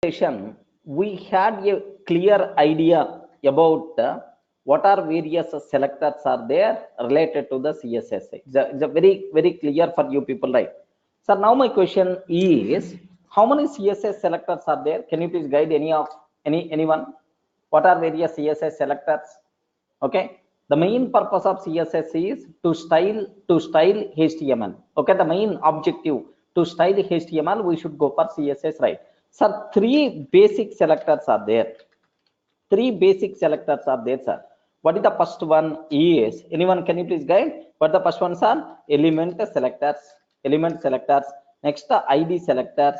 session, we had a clear idea about what are various selectors are there related to the CSS. It's a very clear for you people, right? So now my question is, how many CSS selectors are there? Can you please guide anyone? What are various CSS selectors? Okay, the main purpose of CSS is to style HTML. Okay, the main objective to style HTML, we should go for CSS, right? So three basic selectors are there. Sir. What is the first one is, anyone can you please guide what the first ones are? Element selectors. Next the id selectors.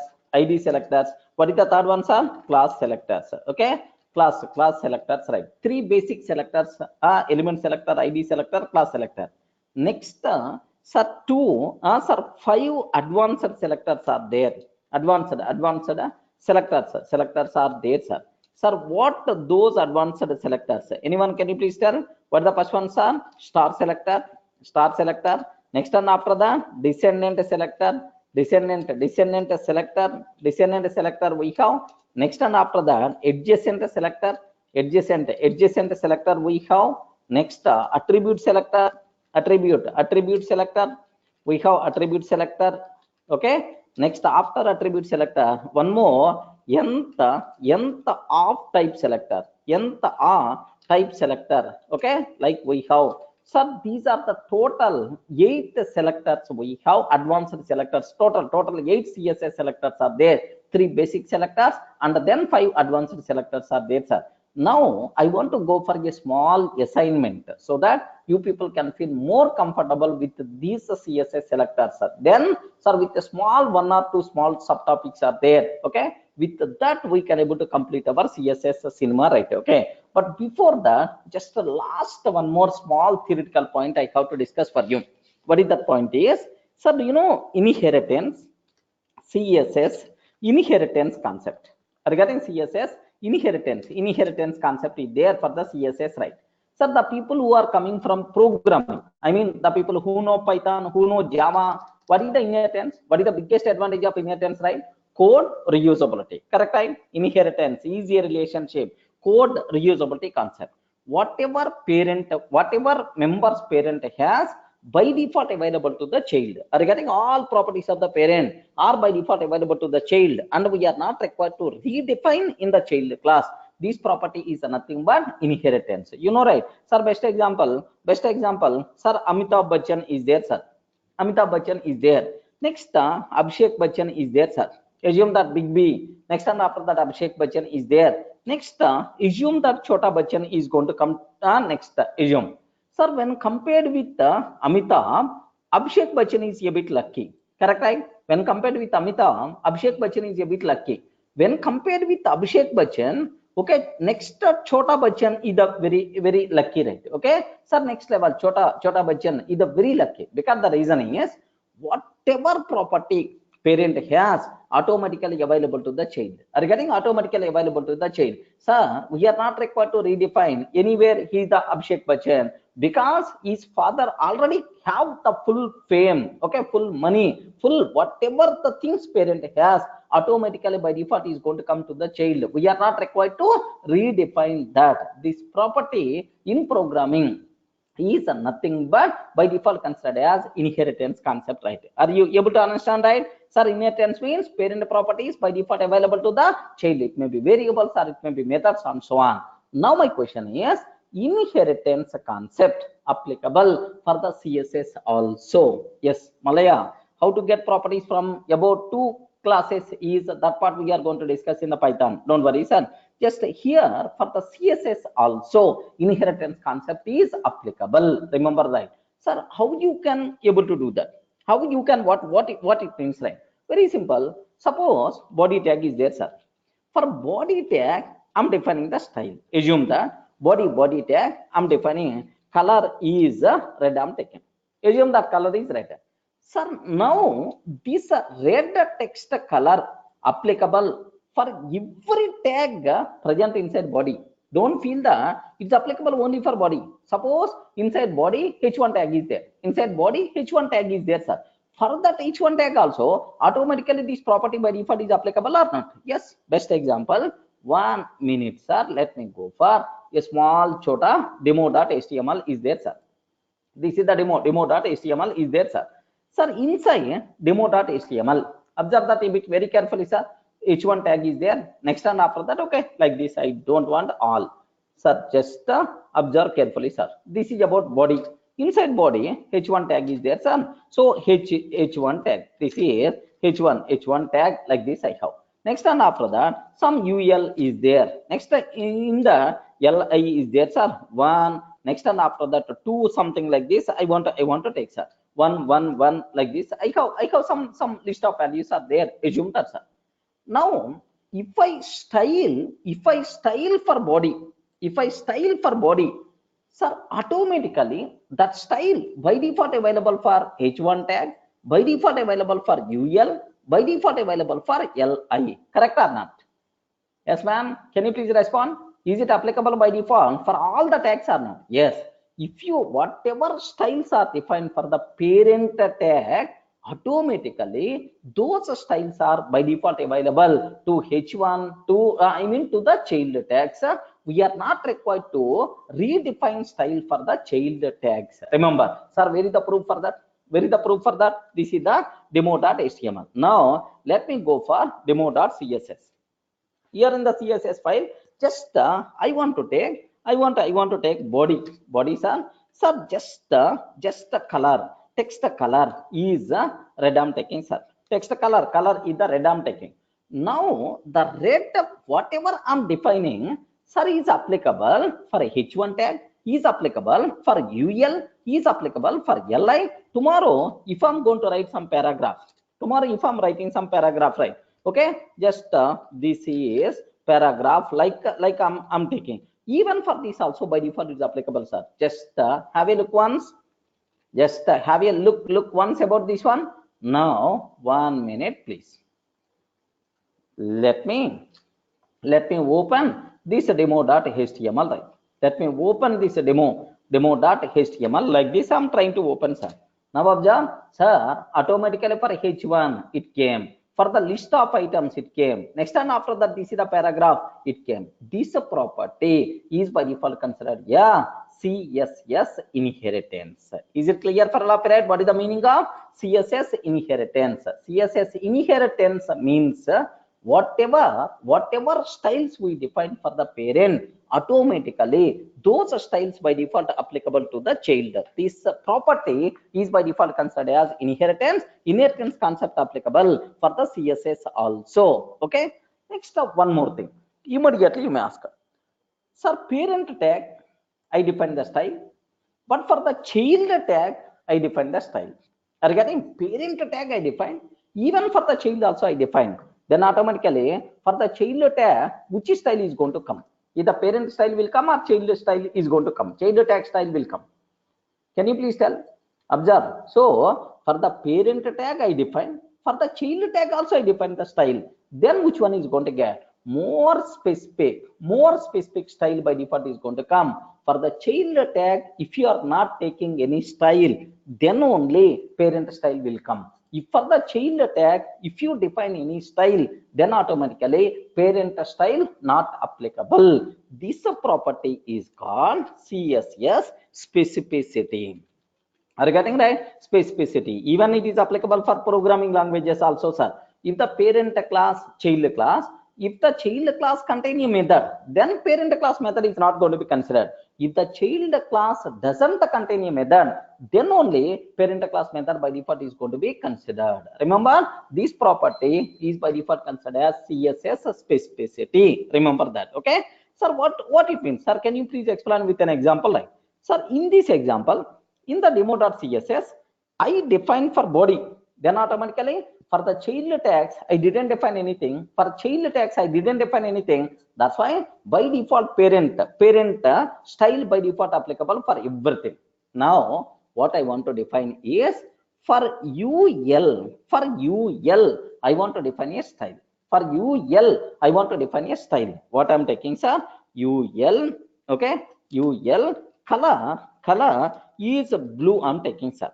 What is the third one, sir? Class selectors. Okay, class selectors, right? Three basic selectors are element selector, id selector, class selector. Next sir, five advanced selectors are there. Advanced selectors are there, sir. Sir, what those advanced selectors? Anyone can you please tell what the first ones are? Star selector. Next one after the descendant selector, descendant selector we have. Next one after that adjacent selector, adjacent selector we have. Next attribute selector, attribute selector we have, attribute selector. Okay, next after attribute selector one more nth of type selector, nth of type selector. Okay, like we have. So these are the total 8 selectors we have, advanced selectors. Total 8 CSS selectors are there. 3 basic selectors and then 5 advanced selectors are there, sir. Now I want to go for a small assignment so that you people can feel more comfortable with these CSS selectors, sir. Then, sir, with a small 1 or 2 small subtopics are there. Okay, with that we can able to complete our CSS cinema, right? Okay, but before that, just the last one more small theoretical point I have to discuss for you. What is that point is, sir, do you know inheritance, CSS inheritance concept? Regarding CSS inheritance concept is there for the CSS, right? So the people who are coming from programming, I mean the people who know Python, who know Java, what is the inheritance? What is the biggest advantage of inheritance, right? Code reusability, correct, right? Inheritance, easier relationship, code reusability concept. Whatever member's parent has, by default available to the child. Regarding all properties of the parent are by default available to the child, and we are not required to redefine in the child class. This property is nothing but inheritance, you know, right? Sir, best example, sir, Amitabh Bachchan is there, sir. Amitabh Bachchan is there. Next Abhishek Bachchan is there, sir. Assume that Big B. Next time after that Abhishek Bachchan is there. Next assume that Chota Bachchan is going to come. Next assume, sir, when compared with Amitabh, Abhishek Bachchan is a bit lucky, correct, right? When compared with Amitabh, Abhishek Bachchan is a bit lucky. When compared with Abhishek Bachchan, okay, next Chota Bachchan is the very lucky, right? Okay, sir, next level Chota Bachchan is the very lucky, because the reasoning is whatever property parent has automatically available to the child. Regarding automatically available to the child, sir, we are not required to redefine anywhere he is the Abhishek Bachchan, because his father already have the full fame, okay, full money, full whatever the things parent has, automatically by default is going to come to the child. We are not required to redefine that. This property in programming is nothing but by default considered as inheritance concept, right? Are you able to understand, right? Sir, inheritance means parent properties by default available to the child. It may be variables or it may be methods and so on. Now my question is, inheritance concept applicable for the CSS also? Yes, Malaya, how to get properties from about 2 classes is that part we are going to discuss in the Python. Don't worry, sir. Just here for the CSS also inheritance concept is applicable. Remember that, sir. How you can able to do that? How you can what it means, like? Very simple. Suppose body tag is there, sir. For body tag, I'm defining the style. Assume that body tag, I'm defining color is red. I'm taking. Assume that color is red. Sir, now this red text color applicable for every tag present inside body. Don't feel that it's applicable only for body. Suppose inside body h1 tag is there. Inside body h1 tag is there, sir. For that h1 tag also, automatically this property by default is applicable or not? Yes. Best example, 1 minute, sir. Let me go for a small chota demo.html is there, sir. This is the demo.html is there, sir. Sir, inside demo.html, observe that a bit very carefully, sir. h1 tag is there. Next and after that, okay, like this. I don't want all. Sir, just observe carefully, sir. This is about body. Inside body, h1 tag is there, sir. So h1 tag. This is h1 tag like this I have. Next and after that, some ul is there. Next in the li is there, sir. One. Next and after that, two something like this. I want to take, sir. One like this. I have some list of values are there. Assume that, sir. Now, if I style for body, sir, automatically that style by default available for h1 tag, by default available for ul, by default available for li. Correct or not? Yes, ma'am. Can you please respond? Is it applicable by default for all the tags or not? Yes. If you whatever styles are defined for the parent tag, automatically those styles are by default available to h1 to to the child tags. We are not required to redefine style for the child tags. Remember, sir, where is the proof for that? Where is the proof for that? This is the demo.html. Now let me go for demo.css. Here in the css file, just I want to take body, sir. Just the color, text color is red I'm taking, sir. Text color is the red I'm taking. Now the red whatever I'm defining, sir, is applicable for h1 tag, is applicable for ul, is applicable for li. Tomorrow if I'm going to write some paragraph, if I'm writing some paragraph, right? Okay, just this is paragraph like I'm taking. Even for this also by default is applicable, sir. Just have a look once. Just have a look once about this one. Now 1 minute, please. Let me open this demo.html, right? Let me open this demo.html like this. I'm trying to open, sir. Now observe, sir, automatically for h1 it came. For the list of items it came. Next and after that, this is the paragraph it came. This property is by default considered CSS inheritance. Is it clear for all of it? What is the meaning of CSS inheritance? CSS inheritance means whatever styles we define for the parent, automatically those styles by default applicable to the child. This property is by default considered as inheritance concept applicable for the css also. Okay, next up, one more thing. Immediately you may ask, sir, parent tag I define the style, but for the child tag I define the style. Regarding parent tag I define, even for the child also I define. Then automatically for the child tag, which style is going to come? Either parent style will come or child style is going to come. Child tag style will come. Can you please tell? Observe. So for the parent tag I define, for the child tag also I define the style. Then which one is going to get? More specific style by default is going to come. For the child tag, if you are not taking any style, then only parent style will come. If for the child tag, if you define any style, then automatically parent style not applicable. This property is called CSS specificity. Are you getting right? Specificity. Even it is applicable for programming languages also, sir. If the parent class, child class, if the child class contain a method, then parent class method is not going to be considered. If the child class doesn't contain a method, then only parent class method by default is going to be considered. Remember, this property is by default considered as CSS specificity. Remember that. Okay, sir. What it means, sir? Can you please explain with an example? Like, sir, in this example, in the demo.css, I define for body. Then automatically for the child tags, I didn't define anything. For child tags, I didn't define anything. That's why by default parent style by default applicable for everything. Now what I want to define is for ul. For ul, I want to define a style. For ul, I want to define a style. What I'm taking, sir? Ul. Okay. Ul color is blue. I'm taking, sir.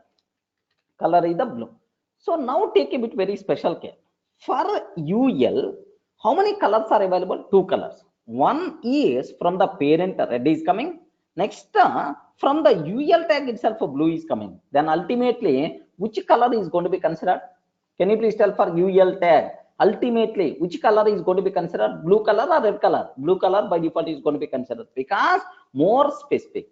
Color is the blue. So now take a bit very special care. For UL, how many colors are available? Two colors. One is from the parent red is coming. Next, from the UL tag itself blue is coming. Then ultimately, which color is going to be considered? Can you please tell for UL tag? Ultimately, which color is going to be considered? Blue color or red color? Blue color by default is going to be considered because more specific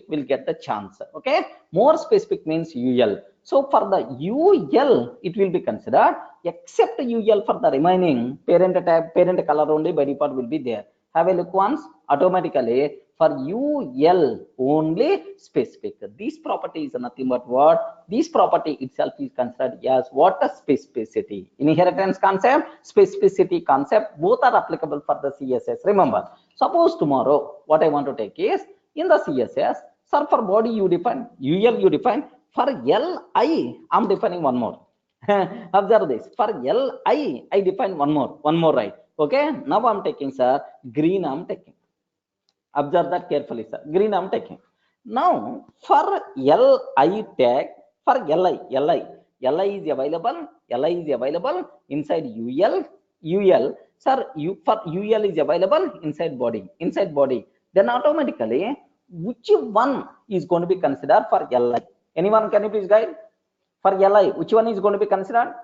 will get the chance. Okay, more specific means UL. So for the UL, it will be considered, except UL for the remaining parent tag, parent color only by default will be there. Have a look once. Automatically for UL only specific. This property is nothing but what? This property itself is considered as what? A specificity. Inheritance concept, specificity concept, both are applicable for the CSS. Remember, suppose tomorrow what I want to take is in the CSS, sir, for body you define, UL you define, for LI I'm defining one more. Observe this. For LI I define one more, right? Okay, now I'm taking, sir, green I'm taking. Observe that carefully, sir. Green I'm taking. Now for LI tag, for LI is available inside UL. Sir, for UL is available inside body. Then automatically, which one is going to be considered for LI? Anyone, can you please guide? For LI, which one is going to be considered?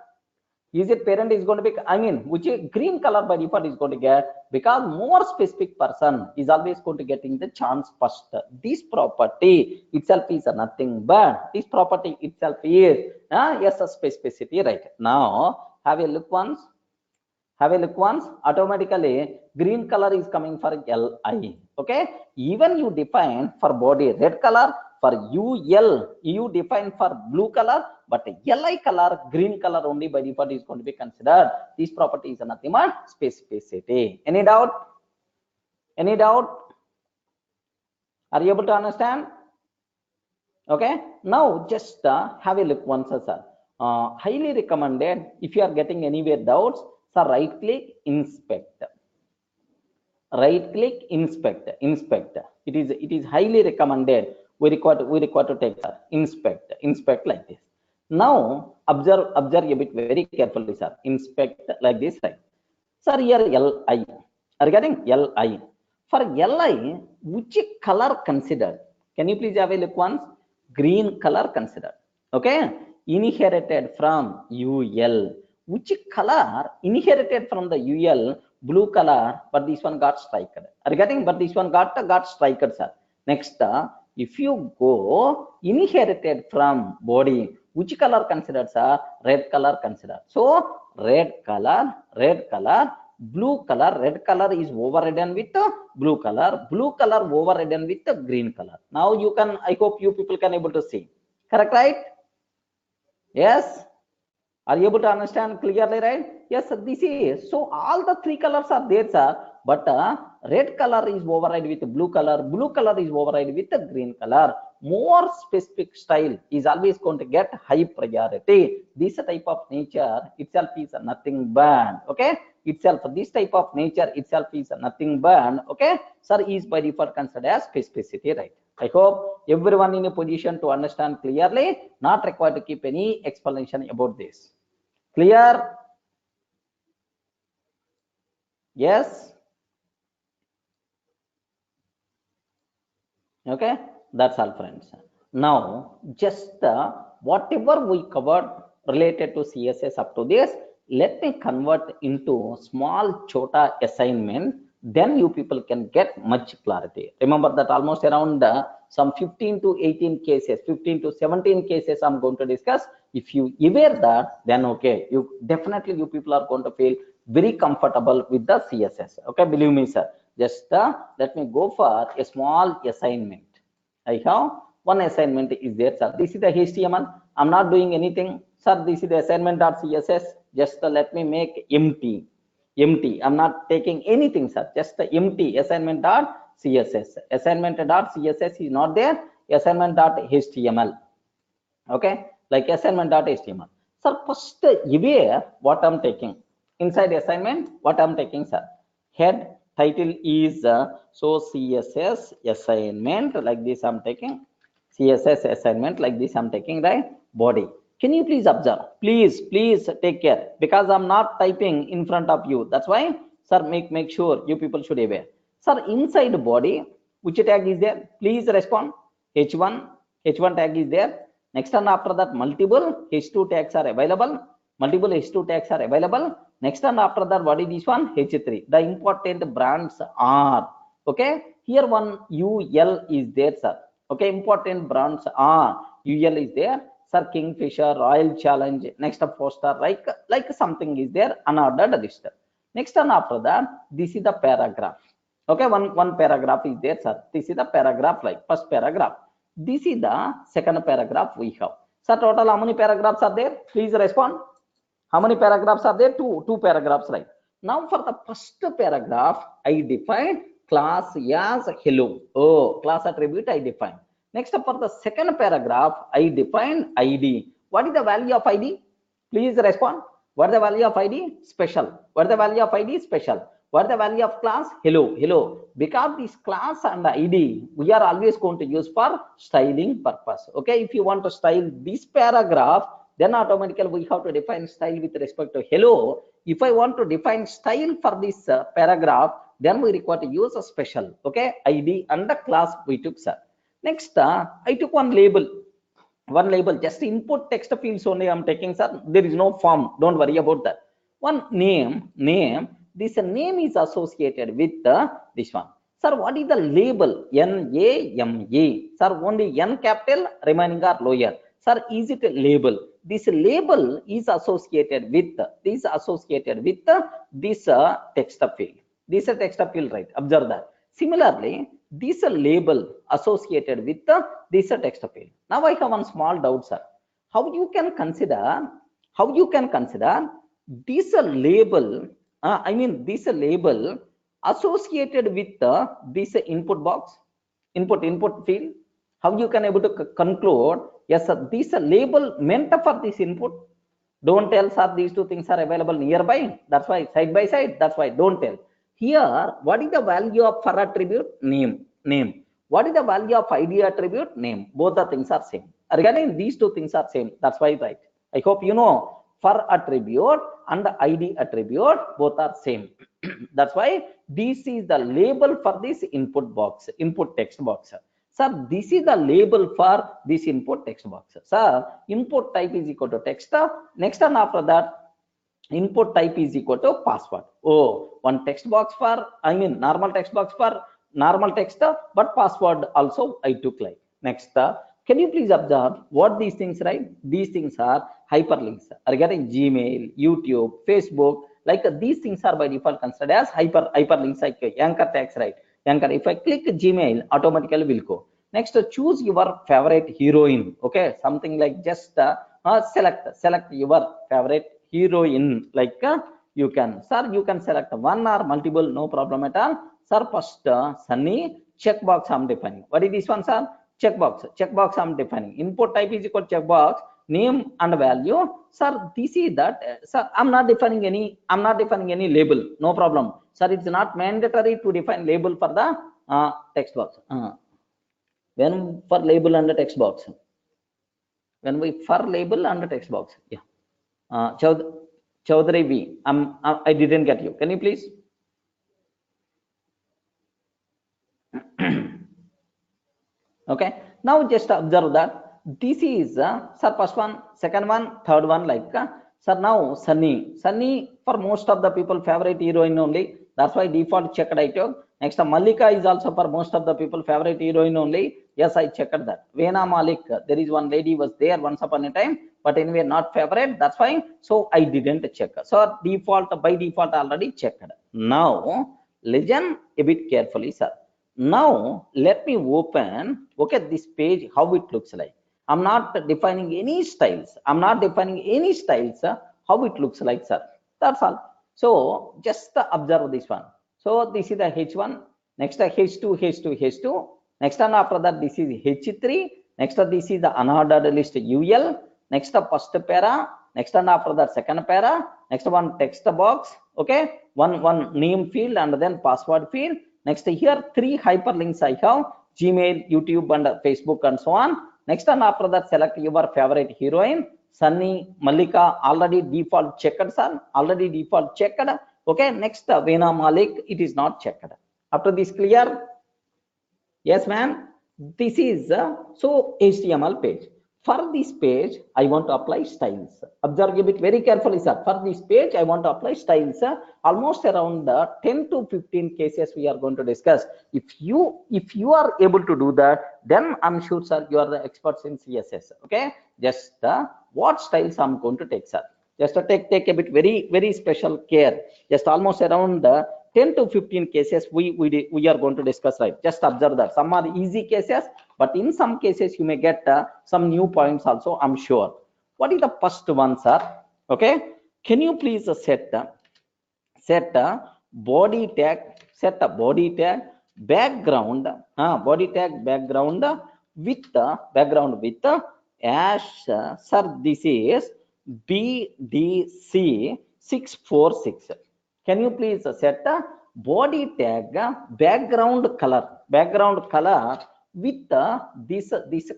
Is it parent is going to be, I mean, which green color by default is going to get, because more specific person is always going to getting the chance first. This property itself is nothing but, this property itself is yes, a specificity, right? Now have a look once. Automatically green color is coming for LI. Okay, even you define for body red color, for UL you define for blue color, but LI color green color only by default is going to be considered. This property is nothing but specificity. Any doubt? Are you able to understand? Okay, now just have a look once, sir. Highly recommended, if you are getting anywhere doubts, sir, right click inspect. It is highly recommended. We require to take, sir, inspect like this. Now observe a bit very carefully, sir. Inspect like this, right? Sir, here LI, regarding LI, for LI, which color considered? Can you please have a look once? Green color considered. Okay, inherited from UL. Which color inherited from the UL? Blue color, but this one got striked. Regarding, but this one got striked, sir. Next, if you go inherited from body, which color considered, sir? Red color considered. So red color, blue color, red color is overridden with blue color overridden with green color. Now you can, I hope you people can able to see. Correct, right? Yes. Are you able to understand clearly, right? Yes, this is, so all the three colors are there, sir, but red color is override with blue color is override with the green color. More specific style is always going to get high priority. This type of nature itself is nothing but, okay, this type of nature itself is nothing but, okay, sir, is by default considered as specificity, right? I hope everyone in a position to understand clearly, not required to keep any explanation about this. Clear? Yes. Okay, that's all, friends. Now just whatever we covered related to CSS up to this, let me convert into small chota assignment, then you people can get much clarity. Remember that almost around some 15 to 18 cases, 15 to 17 cases I'm going to discuss. If you aware that, then okay, you definitely, you people are going to feel very comfortable with the CSS. Okay, believe me, sir. Just let me go for a small assignment. I have one assignment is there, sir. This is the HTML. I'm not doing anything, sir. This is the assignment.css. Just let me make empty. I'm not taking anything, sir. Just the empty assignment.css. Assignment.css is not there. Assignment.html. Okay, like assignment.html. Sir, first aware what I'm taking inside assignment. What I'm taking, sir? Head title is so CSS assignment like this I'm taking. CSS assignment like this I'm taking, right? Body. Can you please observe? Please take care, because I'm not typing in front of you. That's why, sir, make sure you people should be aware. Sir, inside the body, which tag is there? Please respond. H1 tag is there. Next and after that, multiple H2 tags are available. Multiple H2 tags are available. Next and after that, what is this one? H3. The important brands are, okay. Here one UL is there, sir. Okay, important brands are UL is there. Sir, Kingfisher, Royal Challenge, next up Foster, like something is there, unordered list. Next and after that, this is the paragraph. Okay, one paragraph is there, sir. This is the paragraph, like first paragraph. This is the second paragraph we have. Sir, total how many paragraphs are there? Please respond. How many paragraphs are there? Two paragraphs, right? Now for the first paragraph, I define class as hello. Oh, class attribute I define. Next, for the second paragraph, I define ID. What is the value of ID? Please respond. What is the value of ID? Special. What is the value of ID? Special. What is the value of class? Hello. Because this class and ID, we are always going to use for styling purpose. Okay, if you want to style this paragraph, then automatically we have to define style with respect to hello. If I want to define style for this paragraph, then we require to use a special, okay, ID and the class we took, sir. Next, I took one label, just input text fields only I'm taking, sir. There is no form, don't worry about that. One name, this name is associated with this one. Sir, what is the label? N-A-M-E. Sir, only N capital, remaining are lower. Sir, is it a label? This label is associated with this text field. This is a text field, right? Observe that. Similarly, this label associated with this text field. Now I have one small doubt, sir. How you can consider this label? This label associated with this input box, input field. How you can able to conclude? Yes, sir, this label meant for this input. Don't tell, sir, these two things are available nearby. That's why side by side. That's why don't tell. Here, what is the value of for attribute? Name. What is the value of ID attribute? Name. Both the things are same. Regarding these two things are same. That's why right. I hope you know for attribute and the ID attribute both are same. That's why this is the label for this input box, input text box. Sir, this is the label for this input text box. Sir, input type is equal to text. Next and after that, input type is equal to password. Oh, one text box for, normal text box for normal text, but password also I took like. Next, can you please observe what these things, right? These things are hyperlinks regarding Gmail, YouTube, Facebook. Like these things are by default considered as hyperlinks, like anchor tags, right? Anchor. If I click Gmail, automatically will go. Next, choose your favorite heroine. Okay, something like just select your favorite heroine. Like you can, sir, you can select one or multiple, no problem at all. Sir, first Sunny checkbox I'm defining. What is this one, sir? Checkbox I'm defining. Input type is equal to checkbox, name and value. Sir, this is that. Sir, I'm not defining any label. No problem. Sir, it's not mandatory to define label for the text box. When for label and the text box. When we for label and the text box. Yeah. Chaudhary V. I didn't get you. Can you please? Okay. Now just observe that this is sir, first one, second one, third one, like sir, now Sunny for most of the people favorite heroine only. That's why default checked I took. Next, Malika is also for most of the people favorite heroine only. Yes, I checked that. Vena Malik, there is one lady was there once upon a time, but anyway not favorite. That's fine. So I didn't check. So by default already checked. Now listen a bit carefully, sir. Now let me open, okay, this page, how it looks like. I'm not defining any styles. How it looks like, sir. That's all. So just observe this one. So this is the H1. Next H2. Next and after that, this is H3. Next this is the unordered list UL. Next first para. Next and after that second para. Next one text box. Okay, one name field and then password field. Next here 3 hyperlinks I have: Gmail, YouTube and Facebook and so on. Next and after that select your favorite heroine. Sunny, Malika, already default checked, sir. Already default checked. Okay, next, Veena Malik, it is not checked. After this, clear? Yes, ma'am. This is so HTML page. For this page, I want to apply styles. Observe a bit very carefully, sir. For this page, I want to apply styles. Almost around 10 to 15 cases we are going to discuss. If you are able to do that, then I'm sure, sir, you are the experts in CSS. Okay, just what styles I'm going to take, sir. Just take a bit very special care. Just almost around 10 to 15 cases we are going to discuss, right? Just observe that some are easy cases, but in some cases you may get some new points also, I'm sure. What is the first one, sir? Okay, can you please set a body tag, set a body tag background, body tag background with background with ash, sir, this is BDC 646. Can you please set a body tag background color with this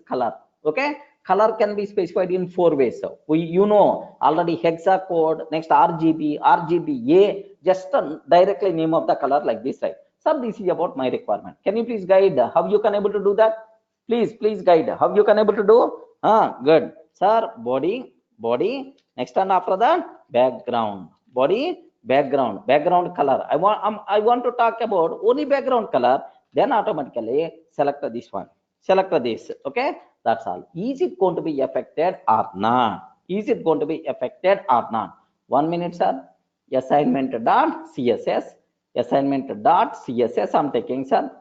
color? Okay, color can be specified in 4 ways. So you know already hexa code, next RGBA, just directly name of the color like this, right? Sir, this is about my requirement. Can you please guide how you can able to do that? Please guide how you can able to do. Good, sir. Body, next, and after that background, body background color. I want to talk about only background color, then automatically select this one, select this. Okay, that's all. Is it going to be affected or not? Is it going to be affected or not? 1 minute, sir. Assignment.css I'm taking, sir.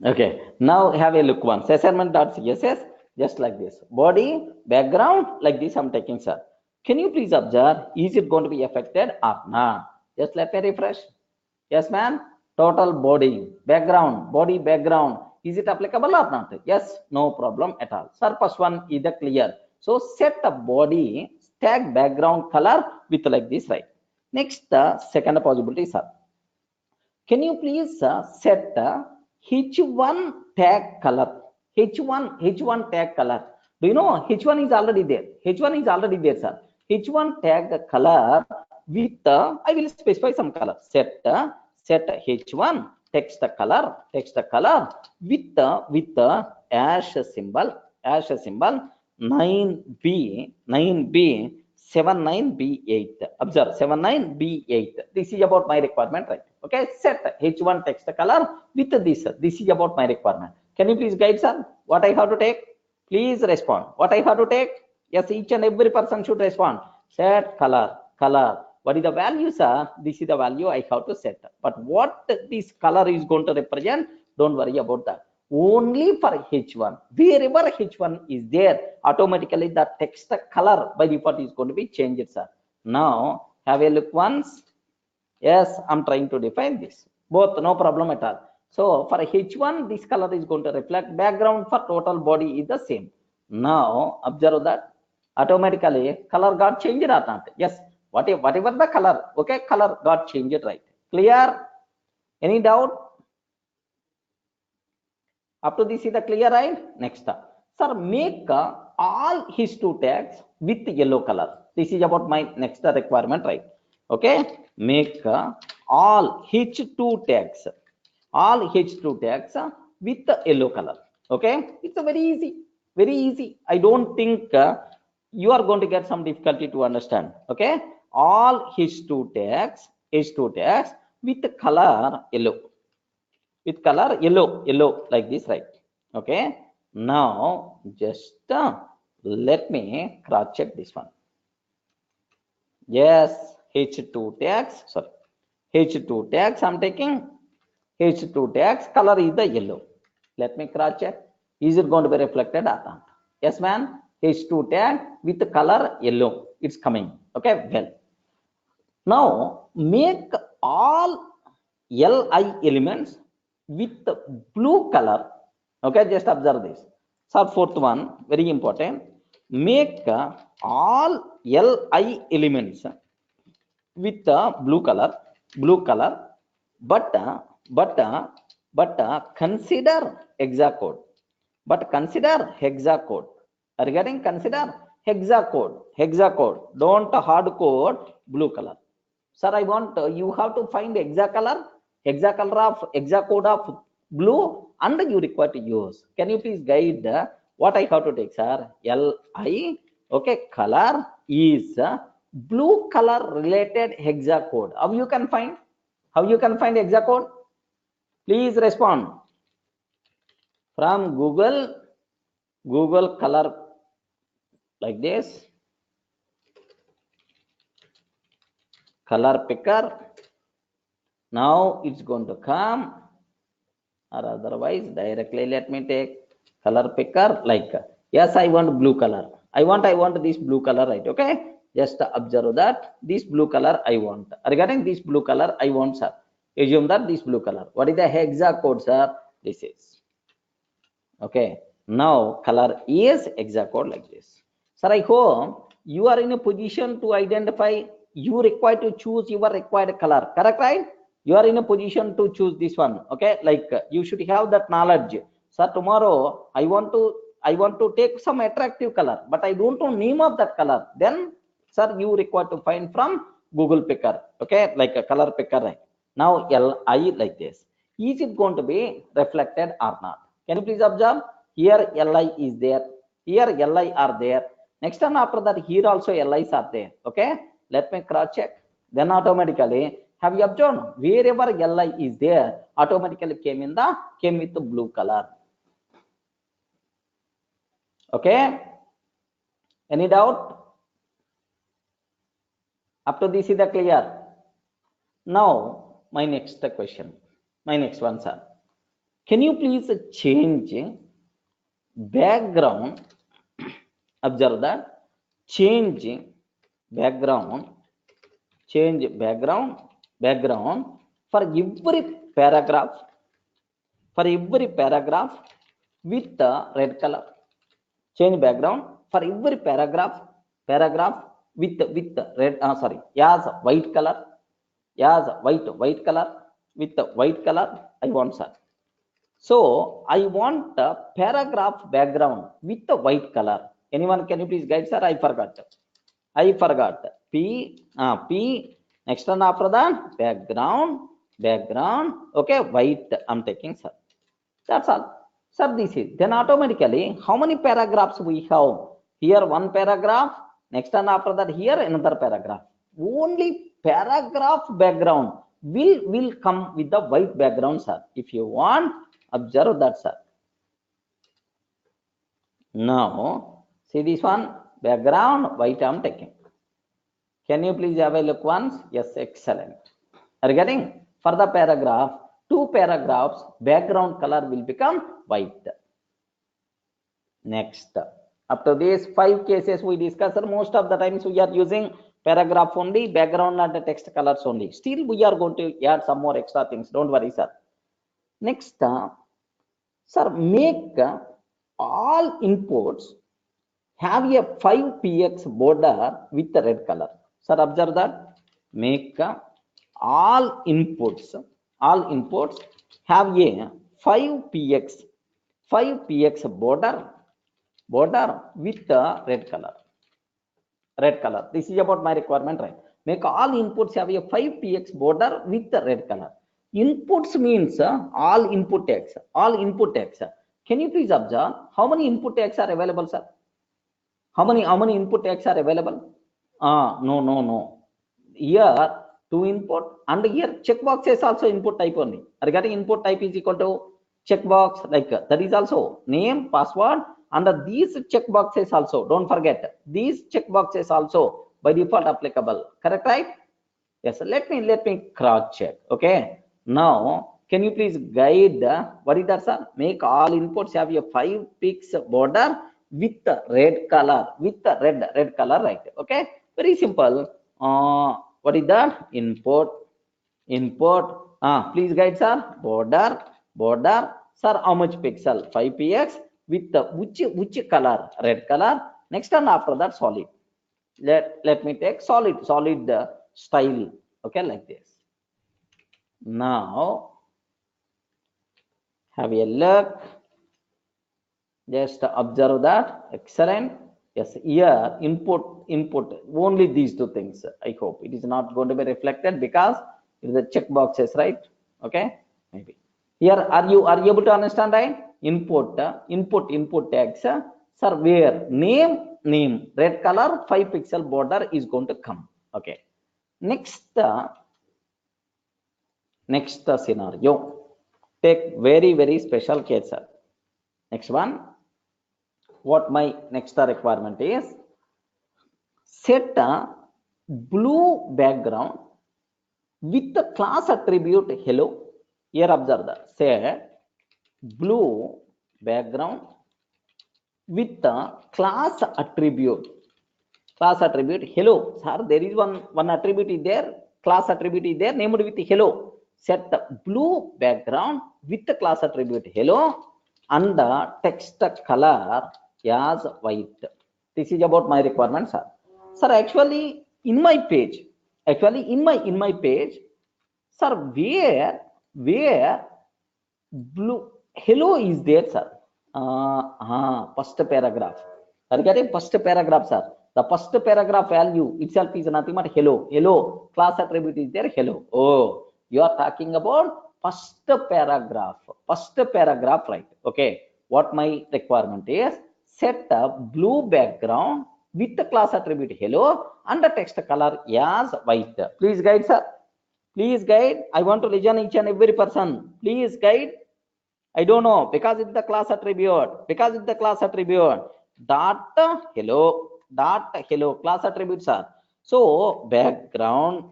Okay, now have a look once. Assignment.css, just like this. Body, background, like this I'm taking, sir. Can you please observe, is it going to be affected or not? Just let me refresh. Yes, ma'am. Total body, background, is it applicable or not? Yes, no problem at all. Sir, first one is the clear. So set a body tag background color with like this, right? Next, second possibility, sir. Can you please set H1 tag color? H1 tag color. Do you know H1 is already there? H1 is already there, sir. H1 tag color with I will specify some color. Set H1 text color with ash symbol 9B 79B8. Observe 79B8. This is about my requirement, right? Okay, set H1 text color with this. This is about my requirement. Can you please guide, sir? What I have to take? Please respond. What I have to take? Yes, each and every person should respond. Set color. What is the value, sir? This is the value I have to set. But what this color is going to represent, don't worry about that. Only for H1, wherever H1 is there, automatically the text color by default is going to be changed, sir. Now have a look once. Yes, I'm trying to define this. Both, no problem at all. So for H1, this color is going to reflect. Background for total body is the same. Now observe that automatically color got changed or not? Yes, whatever the color, okay, color got changed, right? Clear? Any doubt? Up to this is the clear, right? Next, sir, make all H2 tags with yellow color. This is about my next requirement, right? Okay, make all H2 tags with yellow color. Okay, it's a very easy. I don't think you are going to get some difficulty to understand. Okay, all H2 tags with color yellow. With color yellow like this, right? Okay, now just let me cross check this one. Yes, H2 tags, sorry, H2 tags I'm taking. H2 tags color is the yellow. Let me cross check. Is it going to be reflected or not? Yes, ma'am. H2 tag with the color yellow, it's coming. Okay, well, now make all Li elements with blue color. Okay, just observe this. So fourth one, very important. Make all Li elements with blue color, but consider hexacode. But consider hexacode. Are you getting? Consider hexacode. Hexacode. Don't hard code blue color. Sir, I want you have to find hexacolor of hexacode of blue, and you require to use. Can you please guide what I have to take, sir? Li. Okay, color is blue color related hexacode. How you can find? How you can find hexacode? Please respond from Google. Google color like this. Color picker. Now it's going to come, or otherwise directly let me take color picker. Like, yes, I want blue color. I want this blue color, right? Okay, just observe that this blue color I want. Regarding this blue color I want, sir, assume that this blue color, what is the hexacode, sir? This is okay. Now color is hexacode like this. Sir, I hope you are in a position to identify. You require to choose your required color, correct, right? You are in a position to choose this one. Okay, like you should have that knowledge. Sir, tomorrow I want to take some attractive color, but I don't know name of that color. Then, sir, you require to find from Google picker. Okay, like a color picker, right? Now Li like this. Is it going to be reflected or not? Can you please observe? Here Li is there, here Li are there. Next time after that, here also Li's are there. Okay, let me cross check. Then automatically, have you observed, wherever Li is there, automatically came with the blue color. Okay, any doubt? Up to this is the clear. Now my next question, my next one, sir, can you please change background? Observe that, change background for every paragraph, with the red color. Change background for every paragraph with the red, sorry, as white color, as white color, with the white color I want, sir. So I want a paragraph background with the white color. Anyone, can you please guide, sir? I forgot. P. Next one after that, background. Okay, white I'm taking, sir. That's all, sir. This is then automatically how many paragraphs we have here? One paragraph. Next one after that, here another paragraph. Only paragraph background will come with the white background, sir. If you want, observe that, sir. Now see this one, background white I'm taking. Can you please have a look once? Yes, excellent. Are you getting? For the paragraph, two paragraphs, background color will become white. Next, after these 5 cases we discussed, most of the times we are using paragraph only, background and the text colors only. Still we are going to add some more extra things, don't worry, sir. Next, sir, make all inputs have a 5px border with the red color. Sir, observe that. Make all inputs have a 5px border with the red color. This is about my requirement, right? Make all inputs have a 5px border with the red color. Inputs means all input text. Can you please observe how many input texts are available, sir? How many input texts are available? No. Here 2 input, and here checkbox is also input type only. Regarding input type is equal to checkbox, like that is also name, password, and these checkboxes also. Don't forget, these checkboxes also by default applicable. Correct, right? Yes. Let me cross check. Okay. Now, can you please guide what is that, sir? Make all inputs have a 5px border with the red color, red color, right? Okay, very simple. What is that? Input. Please guide, sir. Border, sir. How much pixel? 5px with the which color? Red color. Next and after that, solid. Let me take solid style. Okay, like this. Now have a look. Just observe that. Excellent. Yes, here input only these two things. I hope it is not going to be reflected because it is the check boxes, right? Okay, maybe here are you able to understand, right? Input tags, sir, where name red color 5 pixel border is going to come. Okay, next next scenario, take very special case, sir. Next one, what my next requirement is, set a blue background with the class attribute hello. Here observe that, set blue background with the class attribute hello. Sir, there is one attribute is there, class attribute is there named with hello. Set the blue background with the class attribute hello and the text color as white. This is about my requirement, sir. Sir, actually in my page, sir, where blue hello is there, sir. First paragraph. Are you getting first paragraph, sir? The first paragraph value itself is nothing but hello. Hello class attribute is there, hello. Oh, you are talking about first paragraph. First paragraph, right? Okay. What my requirement is, set a blue background with the class attribute hello and the text color as white. Please guide, sir. Please guide. I want to listen each and every person. Please guide. I don't know, because it's the class attribute. Dot hello class attributes are. So background,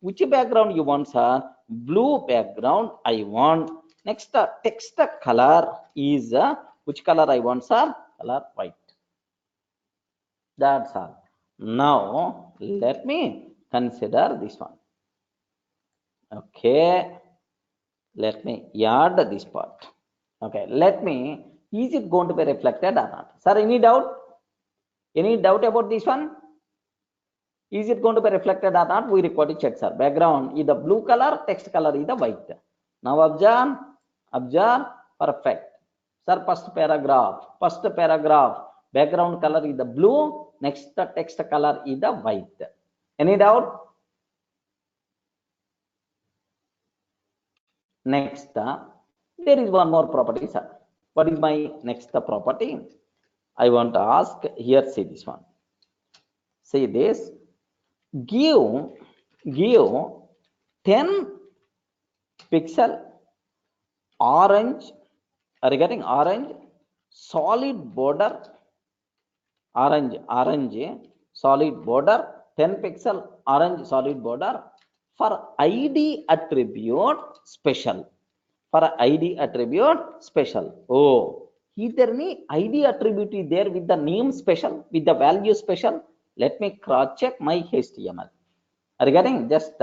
which background you want, sir? Blue background I want. Next text color is which color I want, sir? Color white. That's all. Now let me consider this one. Okay, let me add this part. Okay, let me, is it going to be reflected or not, sir? Any doubt about this one? Is it going to be reflected or not? We record it, check, sir. Background is the blue color, text color is the white. Now observe, perfect, sir. First paragraph background color is the blue, next the text color is the white. Any doubt? Next, there is one more property, sir. What is my next property? I want to ask here. See this one. See this. Give 10 pixel orange, regarding orange solid border, orange solid border, 10 pixel orange solid border for ID attribute special. Oh, is there any ID attribute is there with the name special, with the value special? Let me cross check my HTML. Are you getting? Just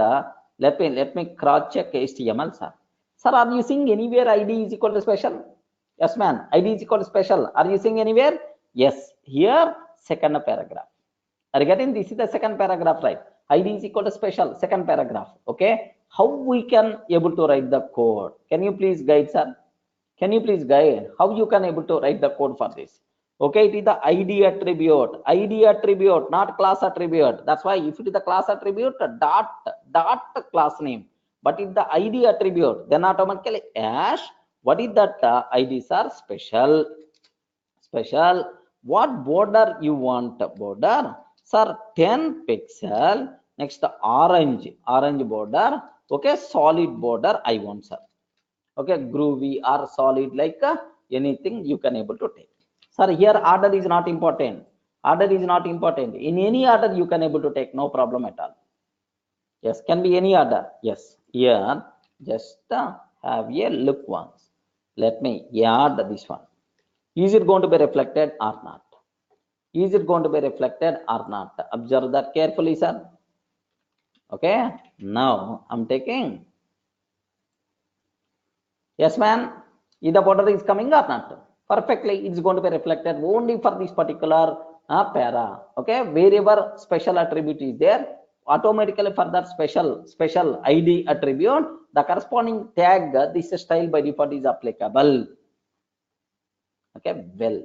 let me cross check HTML, sir. Sir, are you seeing anywhere ID is equal to special? Yes, man. ID is equal to special. Are you seeing anywhere? Yes. Here, second paragraph. Are you getting? This is the second paragraph, right? ID is equal to special, second paragraph. Okay. How we can able to write the code? Can you please guide, sir? Can you please guide how you can able to write the code for this? Okay, it is the ID attribute, not class attribute. That's why if it is the class attribute, dot class name. But if the ID attribute, then automatically hash. What is that? IDs are special. What border you want? Border, sir, 10 pixel. Next, orange border. Okay, solid border I want, sir. Okay, groovy or solid, like anything you can able to take. Sir, here order is not important. In any order you can able to take, no problem at all. Yes, can be any order. Yes, here just have a look once. Let me add this one. Is it going to be reflected or not? Observe that carefully, sir. Okay, now I'm taking. Yes, man. If the border is coming or not? Perfectly, it's going to be reflected only for this particular para. Okay, wherever special attribute is there, automatically for that special ID attribute, the corresponding tag, this style by default is applicable. Okay, well.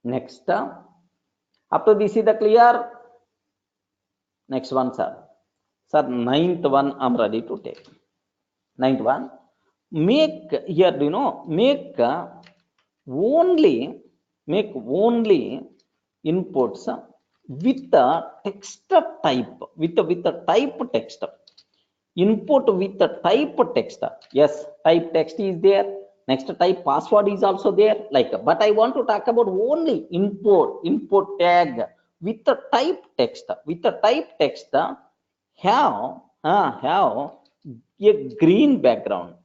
Next, up to this is the clear. Next one, sir. Sir, ninth one I'm ready to take. Ninth one, make here, only make only inputs with the text type, with the type text. Input with the type text. Yes, type text is there. Next, type password is also there. Like, but I want to talk about only input tag with the type text. With the type text, have a green background.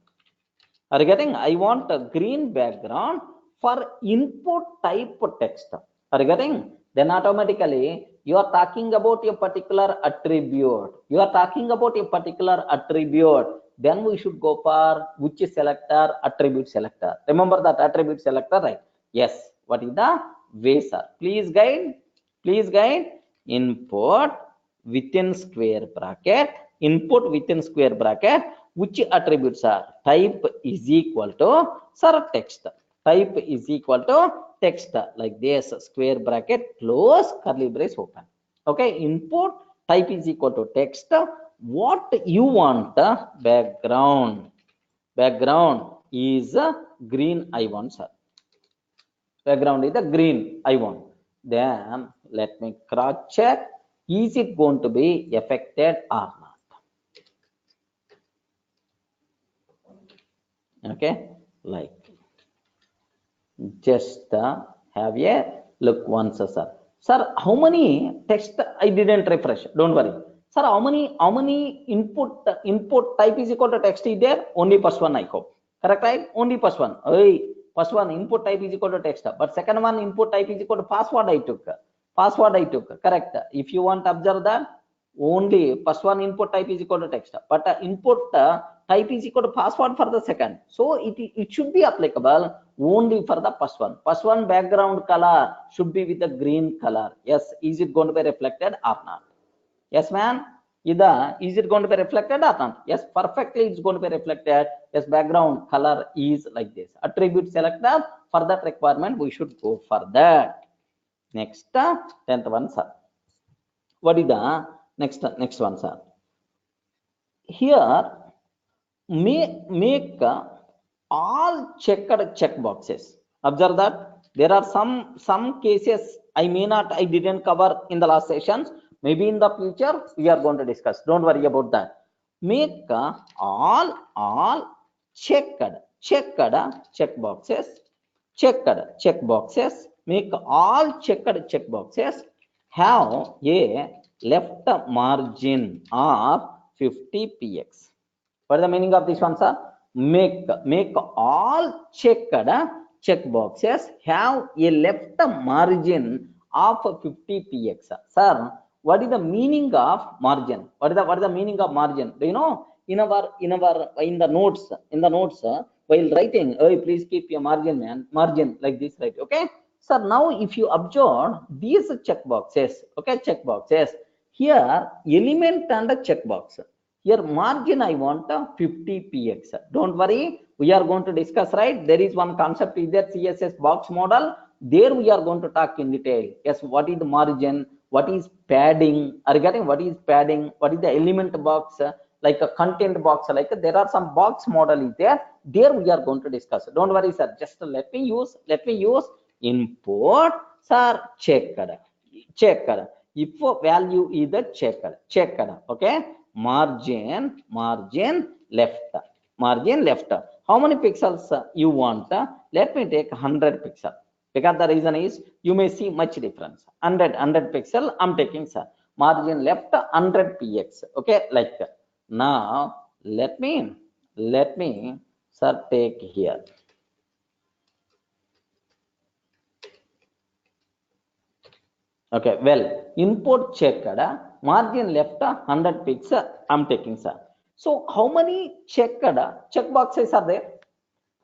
Are you getting? I want a green background for input type text. Are you getting? Then automatically you are talking about a particular attribute. You are talking about a particular attribute. Then we should go for which selector? Attribute selector. Remember that attribute selector, right? Yes. What is the way, sir? Please guide. Please guide. Input within square bracket. Input within square bracket. Which attributes are? Type is equal to, sir, text. Type is equal to text, like this, square bracket, close, curly brace open. Okay, input type is equal to text. What you want? Background. Background is green, I want, sir. Background is the green, I want. Then let me cross check. Is it going to be affected or not? Okay, like just have a look once, sir. Sir, how many text I didn't refresh? Don't worry, sir. How many input type is equal to text is there? Only first one, I hope. Correct, right? Only first one. Hey, first one input type is equal to text, but second one input type is equal to password. I took password. I took correct. If you want to observe that, only first one input type is equal to text, but input type is equal to password for the second. So it should be applicable only for the first one. First one background color should be with the green color. Yes, is it going to be reflected or not? Yes, man. Is it going to be reflected or not? Yes, perfectly it's going to be reflected. Yes, background color is like this. Attribute selector, for that requirement we should go for that. Next, 10th one, sir. What is the next one, sir? Here, make all checked check boxes. Observe that there are some cases I didn't cover in the last sessions. Maybe in the future we are going to discuss. Don't worry about that. Make all checked check boxes. Check boxes. Make all checked check boxes have a left margin of 50 px. What is the meaning of this one, sir? Make all check boxes have a left margin of 50 px. Sir, what is the meaning of margin? What is the meaning of margin? Do you know? In the notes while writing, oh, please keep your margin like this, right? Okay. Sir, now if you observe these check boxes, okay, check boxes here, element and a checkbox. Here margin I want 50 px. Don't worry, we are going to discuss, right? There is one concept is there, CSS box model. There we are going to talk in detail. Yes, what is the margin? What is padding? Are you getting what is padding? What is the element box? Like a content box, like there are some box model is there. There we are going to discuss. Don't worry, sir. Just let me use input, sir, checked. If value is the checked. Okay. Margin left. How many pixels you want? Let me take 100 pixel, because the reason is you may see much difference. 100 pixel I'm taking, sir. Margin left 100 px. Okay, like now let me sir take here. Okay, well, input checked, margin left 100 pixel I'm taking, sir. So how many checked check boxes are there?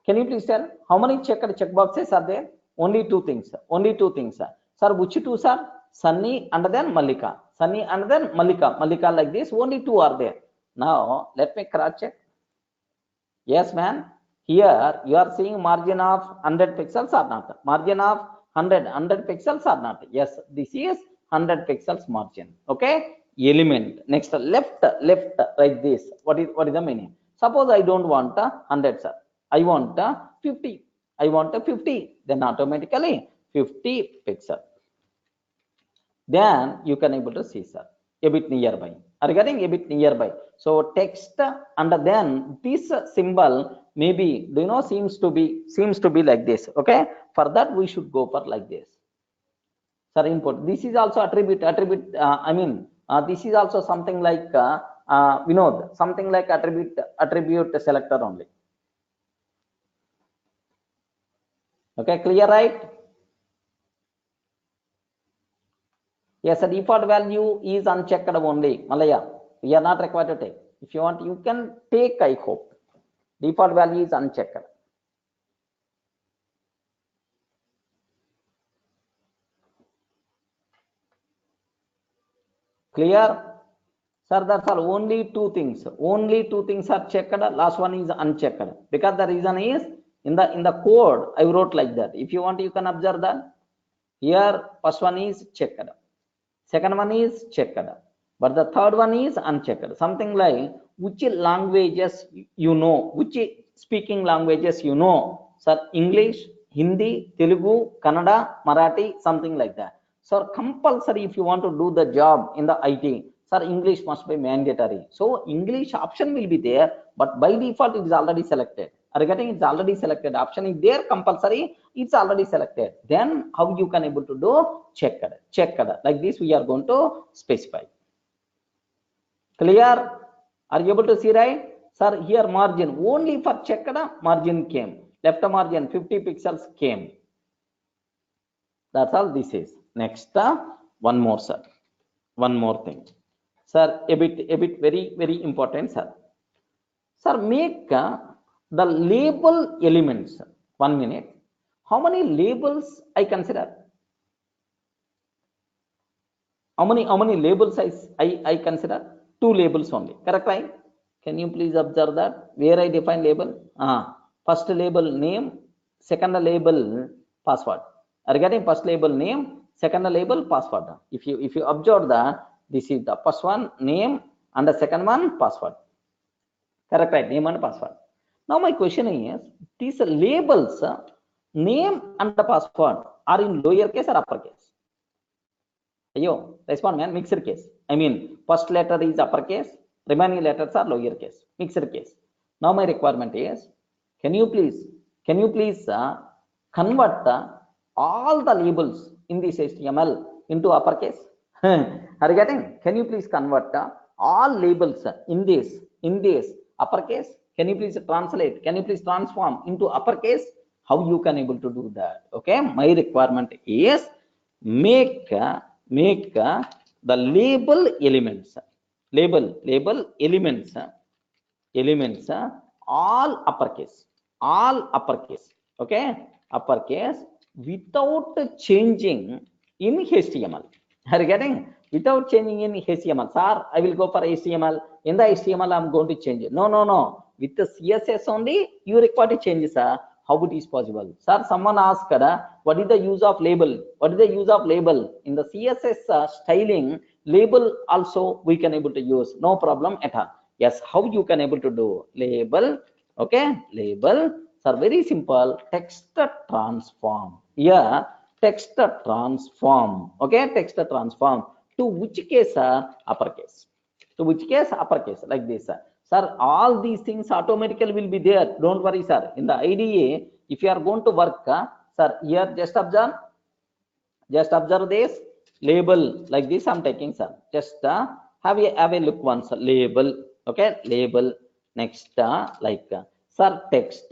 Can you please tell how many checked check boxes are there? Only two things, sir. Sir, which two, sir? Sunny and then Malika. Sunny and then Malika like this. Only two are there. Now let me cross check. Yes, man. Here you are seeing margin of 100 pixels or not? Margin of 100 pixels or not? Yes, this is 100 pixels margin. Okay. Element. Next, left, like this. What is the meaning? Suppose I don't want 100, sir. I want 50. I want 50. Then automatically 50 pixel. Then you can able to see, sir, a bit nearby. Are you getting a bit nearby? So text and then this symbol maybe, do you know, seems to be like this. Okay. For that we should go for like this. Sir, input. This is also attribute. This is also something like Vinod, something like attribute selector only. Okay, clear, right? Yes, the default value is unchecked only. Malaya, we are not required to take. If you want, you can take, I hope. Default value is unchecked. Clear? Sir, that's all. Only two things. Only two things are checked. Last one is unchecked. Because the reason is in the code I wrote like that. If you want, you can observe that. Here, first one is checked. Second one is checked. But the third one is unchecked. Something like which languages you know, which speaking languages you know. Sir, English, Hindi, Telugu, Kannada, Marathi, something like that. So compulsory if you want to do the job in the IT, sir, English must be mandatory. So English option will be there, but by default it is already selected. Are you getting? It's already selected. Option is there compulsory. It's already selected. Then how you can able to do checked? Like this we are going to specify. Clear? Are you able to see, right? Sir, here margin only for checked margin came. Left margin 50 pixels came. That's all this is. Next, one more, sir. One more thing. Sir, a bit very important, sir. Sir, make the label elements. 1 minute. How many labels I consider? How many labels I consider? 2 labels only. Correct, right? Can you please observe that? Where I define label? First label name, second label password. Are you getting? First label name, second label password. If you observe that, this is the first one name and the second one password. Correct, right? Name and password. Now my question is, these labels, name and the password are in lowercase or uppercase? Ayo, respond, man. Mixed case. I mean, first letter is uppercase, remaining letters are lowercase. Mixed case. Now my requirement is, can you please convert all the labels in this HTML into uppercase? Are you getting? Can you please convert all labels in this uppercase? Can you please translate? Can you please transform into uppercase? How you can able to do that? Okay, my requirement is make the label elements, elements all uppercase. Okay, uppercase without changing in HTML. Are you getting? Without changing in HTML. Sir, I will go for HTML. In the HTML, I'm going to change it. No. With the CSS only, you require to change, sir. How it is possible? Sir, someone asked, what is the use of label? What is the use of label? In the CSS styling, label also we can able to use. No problem at all. Yes, how you can able to do? Label. Okay, label. Sir, very simple. Text transform. Yeah, text transform. Okay, text transform. To which case, uppercase. To which case, uppercase, like this. Sir, all these things automatically will be there. Don't worry, sir. In the IDE, if you are going to work, sir, here just observe this label like this. I'm taking, sir. Just have a look once. Label, okay, label. Next, sir, text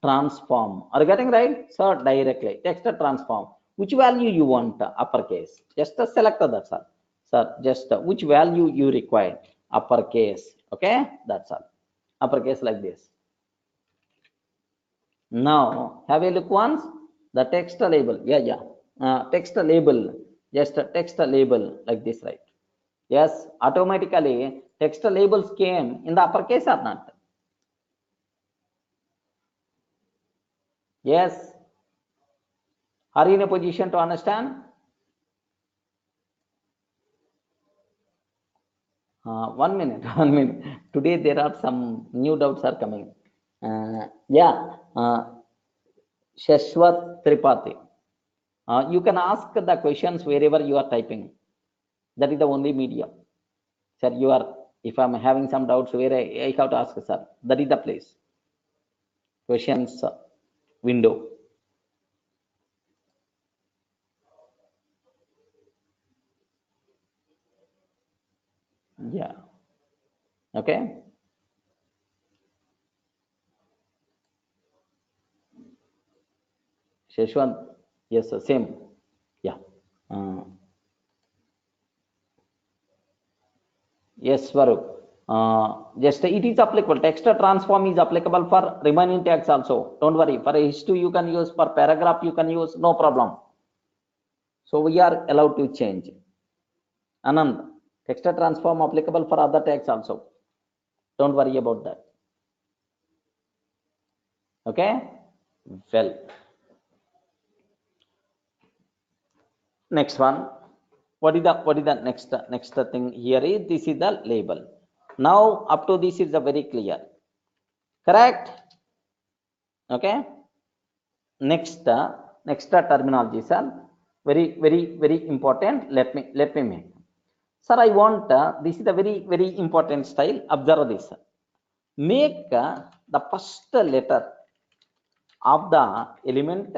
transform. Are you getting right, sir? Directly text transform. Which value you want? Uppercase. Just select that, sir. Sir, just which value you require? Uppercase. Okay, that's all. Uppercase like this. Now have a look once. The text label. Text label. Just text label like this, right? Yes, automatically text labels came in the uppercase or not? Yes. Are you in a position to understand? 1 minute, 1 minute. Today there are some new doubts are coming. Yeah, Shashwat Tripathi. You can ask the questions wherever you are typing. That is the only medium. Sir, you are, if I'm having some doubts where I have to ask, sir, that is the place. Questions window. Yeah. Okay. Shashwant, yes, sir, same. Yeah. Uh, yes, Swarup. Just it is applicable. Text transform is applicable for remaining tags also. Don't worry. For H2 you can use, for paragraph you can use, no problem. So we are allowed to change. Anand, text transform applicable for other tags also. Don't worry about that. Okay. Well. Next one. What is the next thing here is, this is the label. Now up to this is a very clear. Correct? Okay. Next terminology, sir. Very important. Let me make. Sir, I want this is a very important style. Observe this. Make the first letter of the element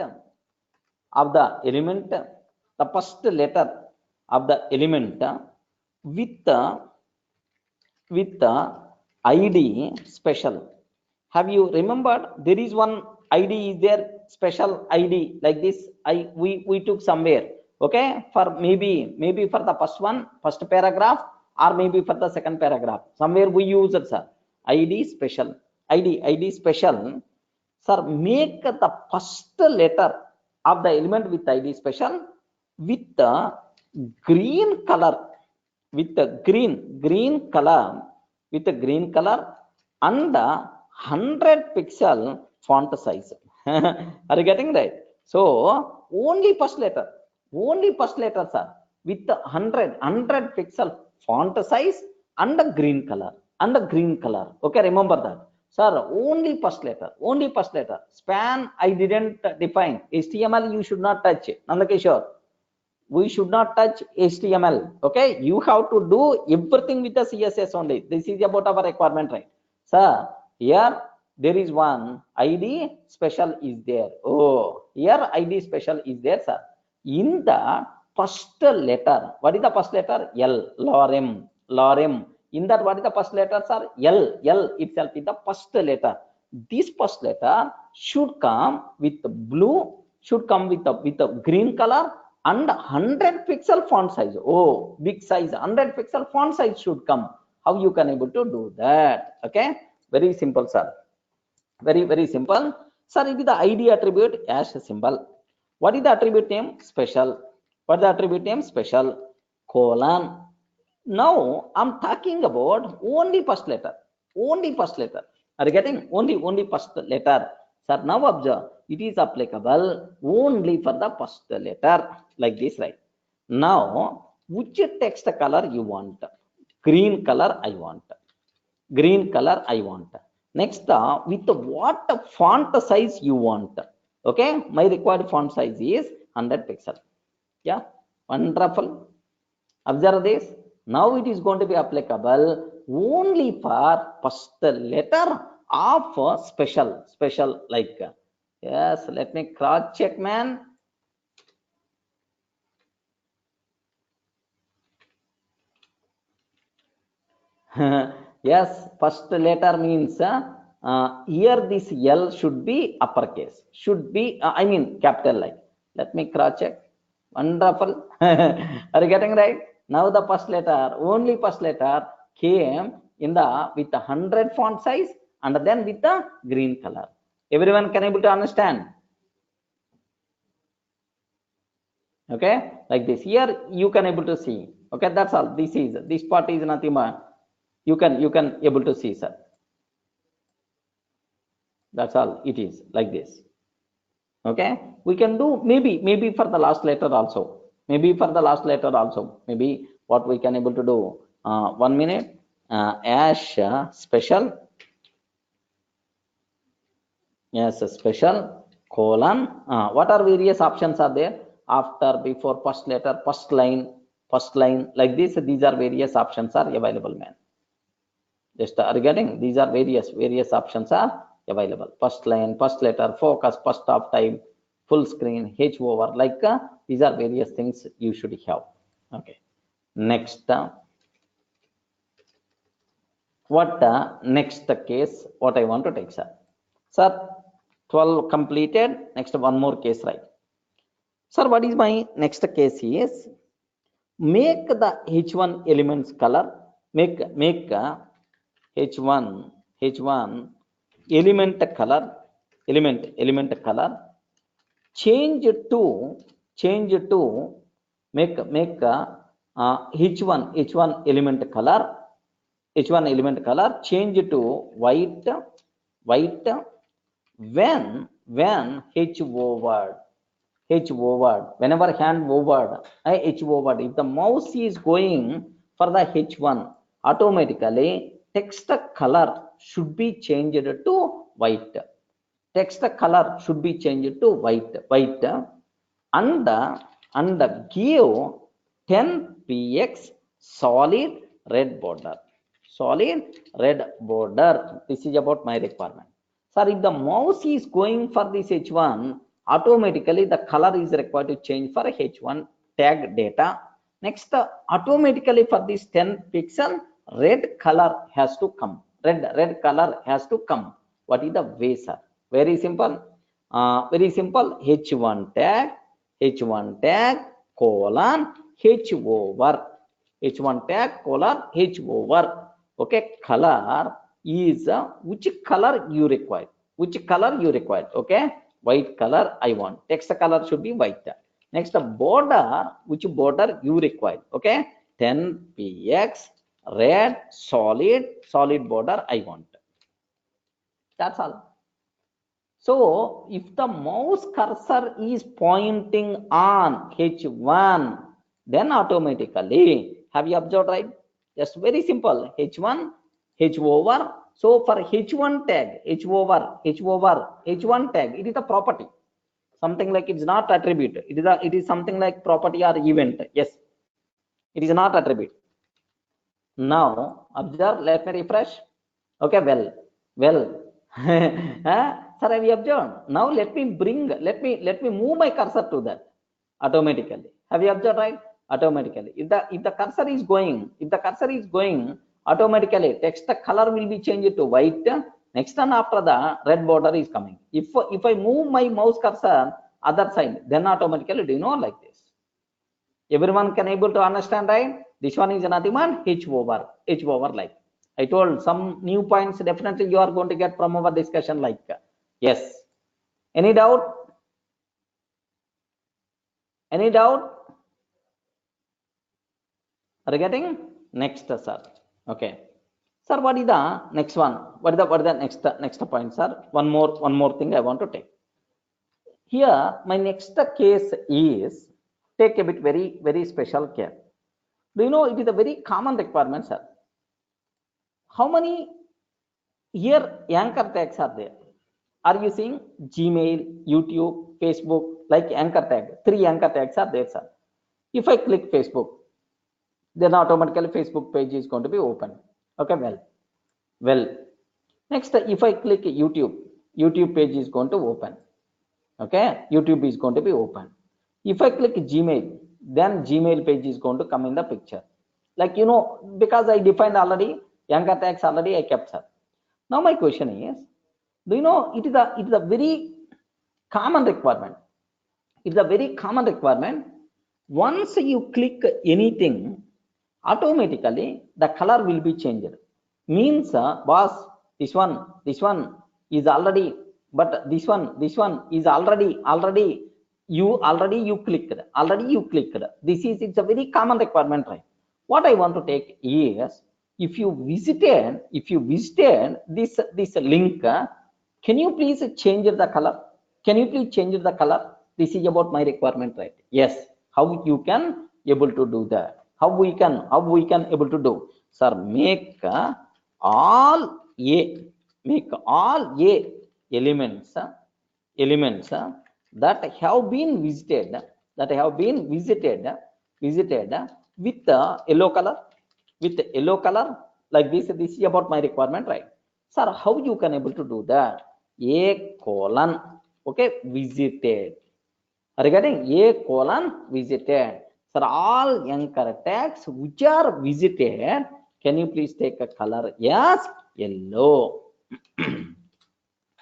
the first letter of the element with the id special. Have you remembered there is one id is there, special id like this? We took somewhere, okay, for maybe for the first paragraph, or maybe for the second paragraph, somewhere we use it, sir. id special, id special. Sir, make the first letter of the element with id special with the green color, with the green color, with the green color and 100 pixel font size. Are you getting right? So only first letter, sir, with the 100 pixel font size and the green color, okay, remember that, sir. Only first letter. Span I didn't define. HTML you should not touch. Nandakishore, we should not touch HTML. Okay, you have to do everything with the CSS only. This is about our requirement, right? Sir, here there is one id special is there. Oh, here id special is there, sir. In the first letter, what is the first letter? L, lorem. In that, what is the first letter, sir? L itself is the first letter. This first letter should come with the blue, should come with the green color and 100 pixel font size. Oh, big size, 100 pixel font size should come. How you can able to do that? Okay, very simple, sir. Very simple, sir. It is the id attribute as a symbol. What is the attribute name? Special. What is the attribute name? Special, colon. Now I'm talking about only first letter. Are you getting? Only first letter, sir. Now observe, it is applicable only for the first letter, like this, right? Now which text color you want? Green color I want. Next, with what font size you want? Okay, my required font size is 100 pixel. Yeah, wonderful. Observe this. Now it is going to be applicable only for first letter of special, like, yes, let me cross check, man. Yes, first letter means here this L should be uppercase, should be I mean capital, like. Let me cross check. Wonderful. Are you getting right? Now the first letter, only first letter came in the with the 100 font size and then with the green color. Everyone can able to understand? Okay, like this. Here you can able to see. Okay, that's all. This part is nothing more. You can able to see, sir. That's all it is, like this. Okay, we can do maybe for the last letter also, maybe for the last letter also, maybe what we can able to do, 1 minute, ash special, yes, a special colon, what are various options are there after, before, first letter, first line, like this, these are various options are available, man. Just regarding these are various options are available, first line, first letter, focus, first stop time, full screen, h over, like these are various things you should have. Okay, next, what next case, what I want to take, sir 12 completed, next one more case, right? Sir, what is my next case is, make the h1 elements color, make h1 h1 element color, element color, change to make h1 element color, h1 element color change to white, white, when h over, h over, whenever hand over, h over, if the mouse is going for the h1, automatically text color should be changed to white, text color should be changed to white, and give 10 px solid red border, solid red border. This is about my requirement, sir. If the mouse is going for this h1, automatically the color is required to change for h1 tag data. Next, automatically for this 10 pixel, red color has to come, red color has to come. What is the way, sir? Very simple, very simple, h1 tag colon h over, h1 tag colon h over. Okay, color is which color you require, which color you require. Okay, white color I want, text color should be white. Next, border, which border you require. Okay, 10 px red solid border I want. That's all. So if the mouse cursor is pointing on h1, then automatically, have you observed, right? Just very simple, h1 h over. So for h1 tag, h over, h1 tag, it is a property, something like, it's not attribute, it is something like property or event. Yes, it is not attribute. Now observe, let me refresh. Okay, well sir, have you observed? Now let me bring, let me move my cursor to that automatically. Have you observed, right? Automatically, if the cursor is going, automatically text color will be changed to white. Next, and after the red border is coming. If I move my mouse cursor other side, then automatically, do you know, like this? Everyone can able to understand, right? This one is nothing but h over, like I told, some new points definitely you are going to get from our discussion, like, yes. Any doubt? Any doubt? Are you getting? Next, sir. Okay, sir, what is the next one? What is the next point, sir? One more thing I want to take here. My next case is, take a bit very special care. Do you know, it is a very common requirement, sir. How many here anchor tags are there? Are you seeing Gmail, YouTube, Facebook, like anchor tag? 3 anchor tags are there, sir. If I click Facebook, then automatically Facebook page is going to be open. Okay, well, next, if I click YouTube page is going to open. Okay, YouTube is going to be open. If I click Gmail, then Gmail page is going to come in the picture. Like, you know, because I defined already anchor tags already I kept, sir. Now my question is, do you know, it is a very common requirement. It's a very common requirement. Once you click anything, automatically the color will be changed. Means, boss, this one is already, but this one is already you clicked. It's a very common requirement, right? What I want to take is, if you visited this link, can you please change the color? Can you please change the color? This is about my requirement, right? Yes. How you can able to do that? How we can able to do? Sir, make all A, make all A elements that have been visited, visited with yellow color, like this. This is about my requirement, right? Sir, how you can able to do that? A colon, okay, visited. Regarding A colon visited, sir, all anchor tags which are visited, can you please take a color as yellow?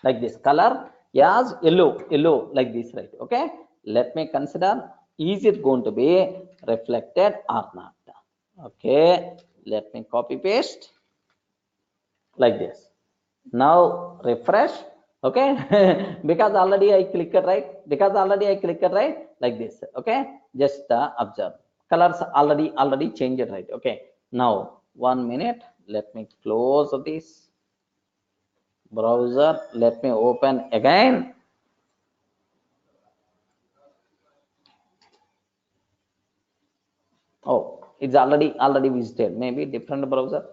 Like this, color as yellow, like this, right? Okay, let me consider, is it going to be reflected or not? Okay, let me copy paste like this. Now refresh. Okay, because already I clicked right, like this. Okay, just observe, colors already changed, right? Okay, now 1 minute, let me close this browser, let me open again. Oh, it's already visited, maybe different browser.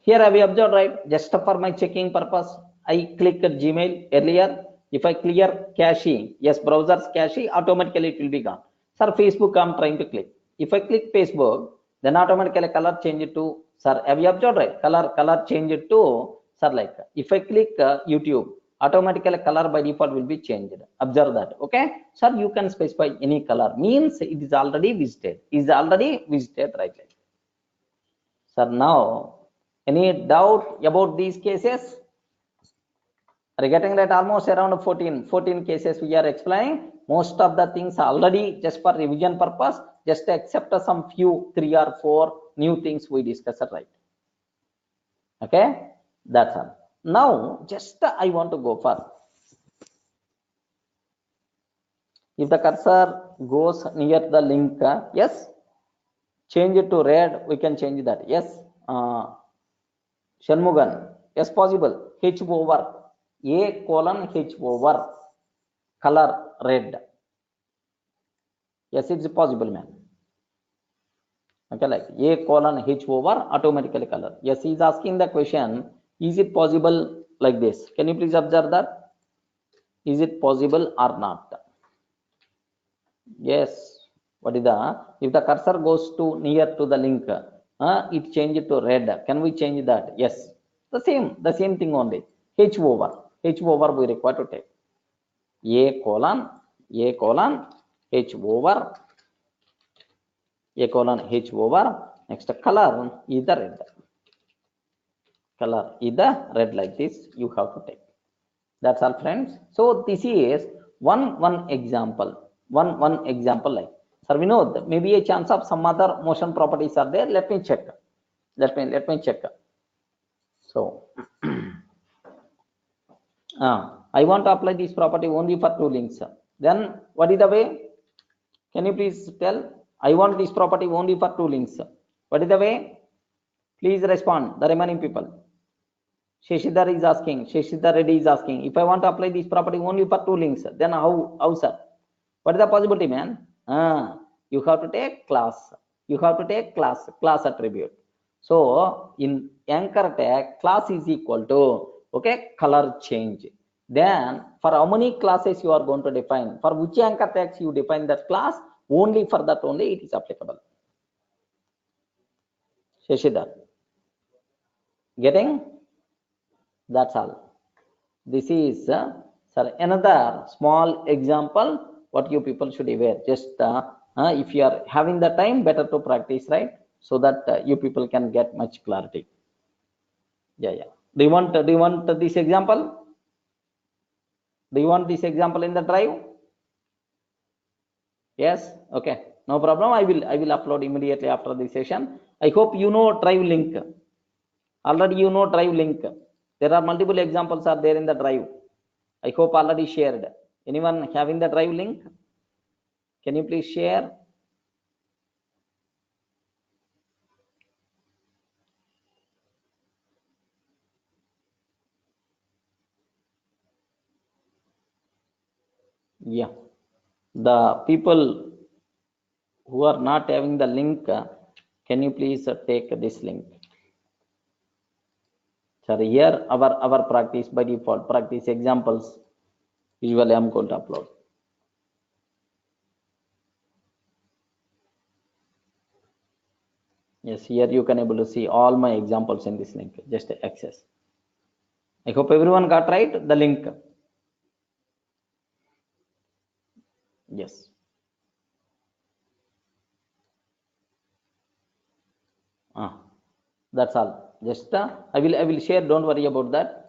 Here I have observed, right? Just for my checking purpose, I click Gmail earlier. If I clear cache, yes, browser's cache, automatically it will be gone. Sir, Facebook I'm trying to click. If I click Facebook, then automatically color change it to, sir, have you observed, right? Color change it to, sir, like if I click YouTube, automatically color by default will be changed. Observe that. Okay, sir, you can specify any color, means it is already visited, right? Sir, now, any doubt about these cases? Regarding that, almost around 14 cases we are explaining. Most of the things already just for revision purpose, just except some few 3 or 4 new things we discussed, right? Okay, that's all. Now, just I want to go for, if the cursor goes near the link, yes, change it to red, we can change that. Yes, Shanmugan, yes, possible. H over A colon H over color red. Yes, it's possible, man. Okay, like A colon H over automatically color. Yes, he's asking the question, is it possible like this? Can you please observe that? Is it possible or not? Yes. What is the, if the cursor goes to near to the link, it change it to red. Can we change that? Yes. The same thing only. H over we require to take. A colon H over next color is the red, like this you have to take. That's all, friends. So this is one example, one example, like, sir, we know that maybe a chance of some other motion properties are there. Let me check. Let me check. So I want to apply this property only for 2 links. Then what is the way? Can you please tell? I want this property only for 2 links. What is the way? Please respond, the remaining people. Sheshidhar is asking, Sheshidhar Reddy is asking, if I want to apply this property only for 2 links, then how, sir? What is the possibility, man? You have to take class. You have to take class attribute. So in anchor tag, class is equal to, okay, color change. Then for how many classes you are going to define? For which anchor tags you define that class? Only for that only it is applicable. Sheshidhar, getting? That's all. This is another small example what you people should be aware. Just if you are having the time, better to practice, right? So that you people can get much clarity. Yeah. Do you want this example? Do you want this example in the drive? Yes. Okay. No problem. I will upload immediately after this session. I hope you know drive link. Already you know drive link. There are multiple examples are there in the drive. I hope already shared. Anyone having the drive link? Can you please share? Yeah, the people who are not having the link, can you please take this link? Sorry, here our practice by default practice examples. Usually I'm going to upload. Yes, here you can able to see all my examples in this link. Just access. I hope everyone got right the link. Yes. That's all. Just I will share. Don't worry about that.